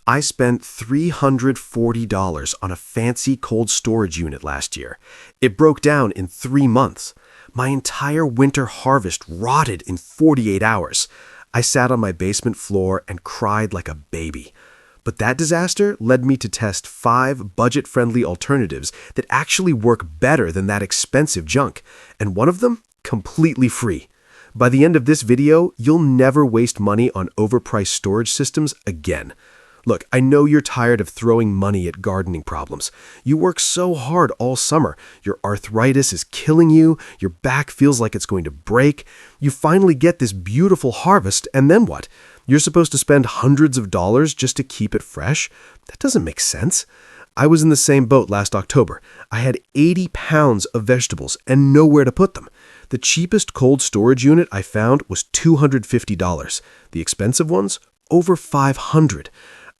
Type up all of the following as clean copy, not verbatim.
I spent $340 on a fancy cold storage unit last year. It broke down in 3 months. My entire winter harvest rotted in 48 hours. I sat on my basement floor and cried like a baby. But that disaster led me to test 5 budget-friendly alternatives that actually work better than that expensive junk, and one of them completely free. By the end of this video, you'll never waste money on overpriced storage systems again. Look, I know you're tired of throwing money at gardening problems. You work so hard all summer. Your arthritis is killing you. Your back feels like it's going to break. You finally get this beautiful harvest, and then what? You're supposed to spend hundreds of dollars just to keep it fresh? That doesn't make sense. I was in the same boat last October. I had 80 pounds of vegetables and nowhere to put them. The cheapest cold storage unit I found was $250. The expensive ones, over $500.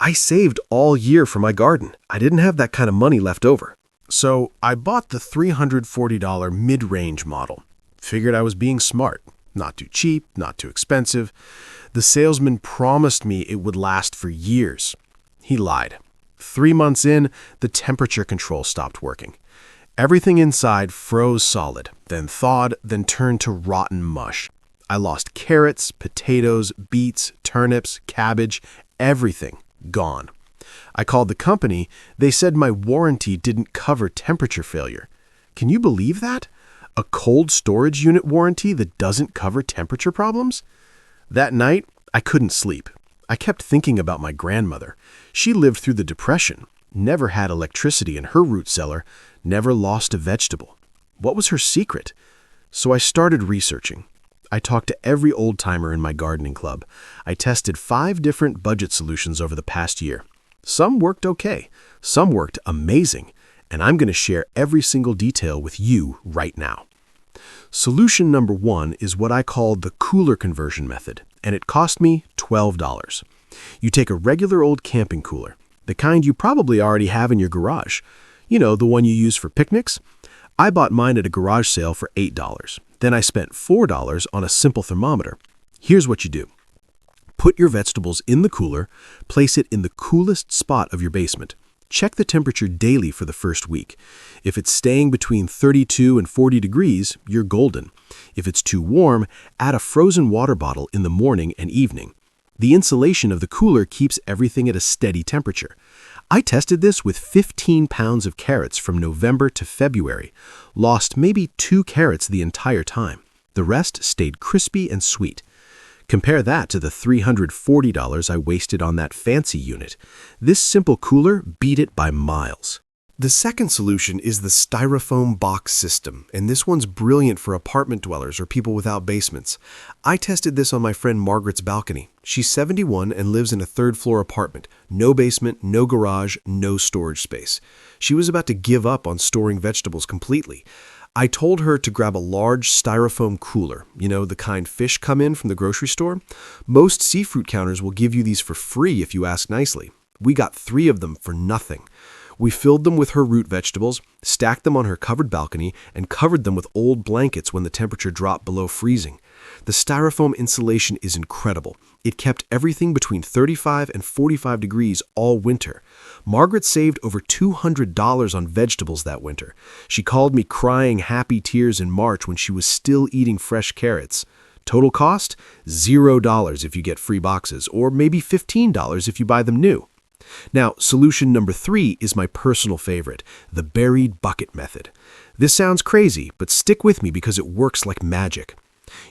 I saved all year for my garden. I didn't have that kind of money left over. So I bought the $340 mid-range model. Figured I was being smart. Not too cheap, not too expensive. The salesman promised me it would last for years. He lied. 3 months in, the temperature control stopped working. Everything inside froze solid, then thawed, then turned to rotten mush. I lost carrots, potatoes, beets, turnips, cabbage, everything. Gone. I called the company. They said my warranty didn't cover temperature failure. Can you believe that? A cold storage unit warranty that doesn't cover temperature problems? That night, I couldn't sleep. I kept thinking about my grandmother. She lived through the Depression, never had electricity in her root cellar, never lost a vegetable. What was her secret? So I started researching. I talked to every old-timer in my gardening club. I tested 5 different budget solutions over the past year. Some worked okay, some worked amazing, and I'm going to share every single detail with you right now. Solution number 1 is what I call the cooler conversion method, and it cost me $12. You take a regular old camping cooler, the kind you probably already have in your garage. You know, the one you use for picnics? I bought mine at a garage sale for $8. Then I spent $4 on a simple thermometer. Here's what you do. Put your vegetables in the cooler, place it in the coolest spot of your basement. Check the temperature daily for the first week. If it's staying between 32 and 40 degrees, you're golden. If it's too warm, add a frozen water bottle in the morning and evening. The insulation of the cooler keeps everything at a steady temperature. I tested this with 15 pounds of carrots from November to February. Lost maybe 2 carrots the entire time. The rest stayed crispy and sweet. Compare that to the $340 I wasted on that fancy unit. This simple cooler beat it by miles. The second solution is the styrofoam box system, and this one's brilliant for apartment dwellers or people without basements. I tested this on my friend Margaret's balcony. She's 71 and lives in a 3rd-floor apartment. No basement, no garage, no storage space. She was about to give up on storing vegetables completely. I told her to grab a large styrofoam cooler, you know, the kind fish come in from the grocery store. Most seafood counters will give you these for free if you ask nicely. We got 3 of them for nothing. We filled them with her root vegetables, stacked them on her covered balcony, and covered them with old blankets when the temperature dropped below freezing. The styrofoam insulation is incredible. It kept everything between 35 and 45 degrees all winter. Margaret saved over $200 on vegetables that winter. She called me crying happy tears in March when she was still eating fresh carrots. Total cost? $0 if you get free boxes, or maybe $15 if you buy them new. Now, solution number 3 is my personal favorite, the buried bucket method. This sounds crazy, but stick with me because it works like magic.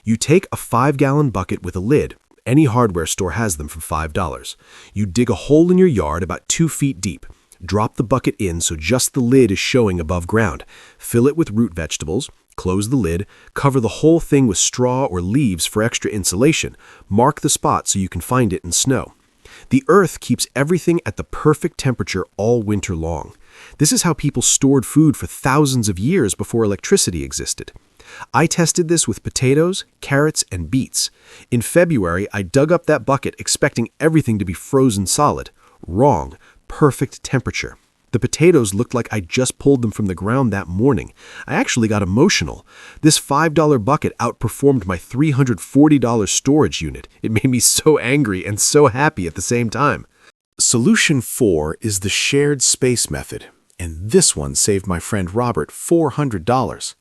You take a 5-gallon bucket with a lid. Any hardware store has them for $5. You dig a hole in your yard about 2 feet deep. Drop the bucket in so just the lid is showing above ground. Fill it with root vegetables. Close the lid. Cover the whole thing with straw or leaves for extra insulation. Mark the spot so you can find it in snow. The earth keeps everything at the perfect temperature all winter long. This is how people stored food for thousands of years before electricity existed. I tested this with potatoes, carrots, and beets. In February, I dug up that bucket expecting everything to be frozen solid. Wrong. Perfect temperature. The potatoes looked like I just pulled them from the ground that morning. I actually got emotional. This $5 bucket outperformed my $340 storage unit. It made me so angry and so happy at the same time. Solution 4 is the shared space method, and this one saved my friend Robert $400.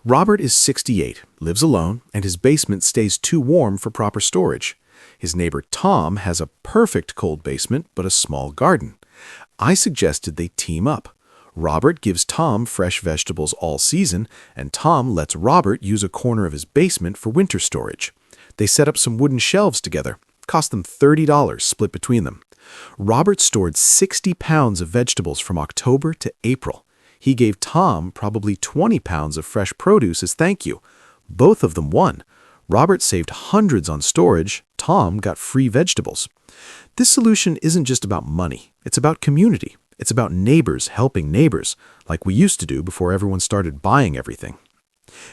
Robert is 68, lives alone, and his basement stays too warm for proper storage. His neighbor Tom has a perfect cold basement but a small garden. I suggested they team up. Robert gives Tom fresh vegetables all season, and Tom lets Robert use a corner of his basement for winter storage. They set up some wooden shelves together. Cost them $30 split between them. Robert stored 60 pounds of vegetables from October to April. He gave Tom probably 20 pounds of fresh produce as thank you. Both of them won. Robert saved hundreds on storage. Tom got free vegetables. This solution isn't just about money. It's about community. It's about neighbors helping neighbors, like we used to do before everyone started buying everything.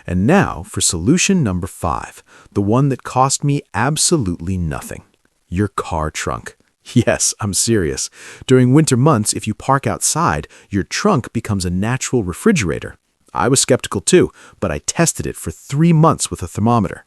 And now for solution number 5, the one that cost me absolutely nothing. Your car trunk. Yes, I'm serious. During winter months, if you park outside, your trunk becomes a natural refrigerator. I was skeptical too, but I tested it for 3 months with a thermometer.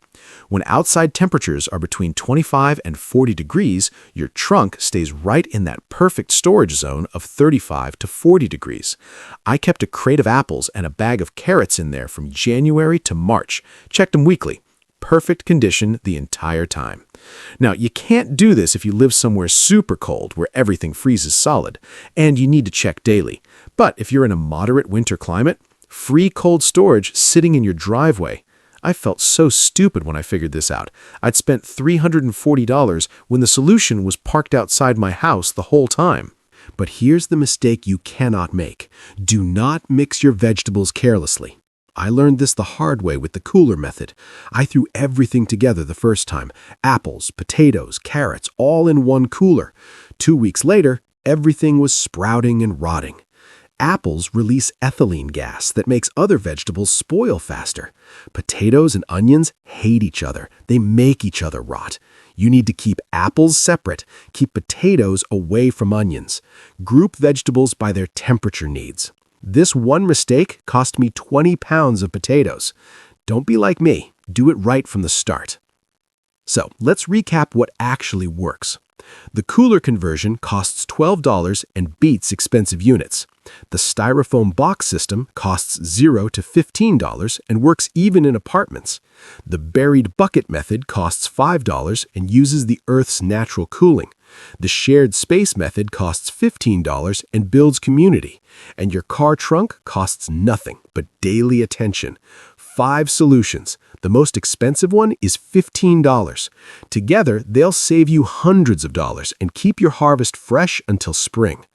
When outside temperatures are between 25 and 40 degrees, your trunk stays right in that perfect storage zone of 35 to 40 degrees. I kept a crate of apples and a bag of carrots in there from January to March. Checked them weekly. Perfect condition the entire time. Now, you can't do this if you live somewhere super cold where everything freezes solid, and you need to check daily. But if you're in a moderate winter climate, free cold storage sitting in your driveway. I felt so stupid when I figured this out. I'd spent $340 when the solution was parked outside my house the whole time. But here's the mistake you cannot make. Do not mix your vegetables carelessly. I learned this the hard way with the cooler method. I threw everything together the first time. Apples, potatoes, carrots, all in one cooler. 2 weeks later, everything was sprouting and rotting. Apples release ethylene gas that makes other vegetables spoil faster. Potatoes and onions hate each other. They make each other rot. You need to keep apples separate. Keep potatoes away from onions. Group vegetables by their temperature needs. This one mistake cost me 20 pounds of potatoes. Don't be like me. Do it right from the start. So let's recap what actually works. The cooler conversion costs $12 and beats expensive units. The styrofoam box system costs $0 to $15 and works even in apartments. The buried bucket method costs $5 and uses the Earth's natural cooling. The shared space method costs $15 and builds community. And your car trunk costs nothing but daily attention. 5 solutions. The most expensive one is $15. Together, they'll save you hundreds of dollars and keep your harvest fresh until spring.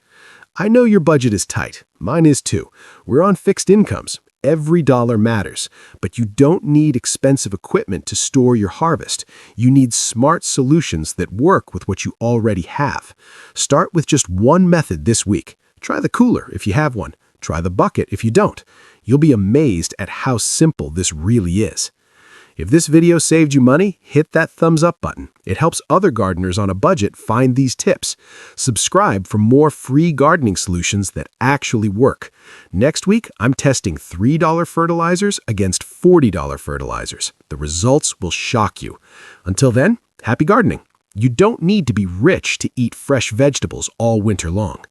I know your budget is tight. Mine is too. We're on fixed incomes. Every dollar matters. But you don't need expensive equipment to store your harvest. You need smart solutions that work with what you already have. Start with just one method this week. Try the cooler if you have one. Try the bucket if you don't. You'll be amazed at how simple this really is. If this video saved you money, hit that thumbs up button. It helps other gardeners on a budget find these tips. Subscribe for more free gardening solutions that actually work. Next week, I'm testing $3 fertilizers against $40 fertilizers. The results will shock you. Until then, happy gardening. You don't need to be rich to eat fresh vegetables all winter long.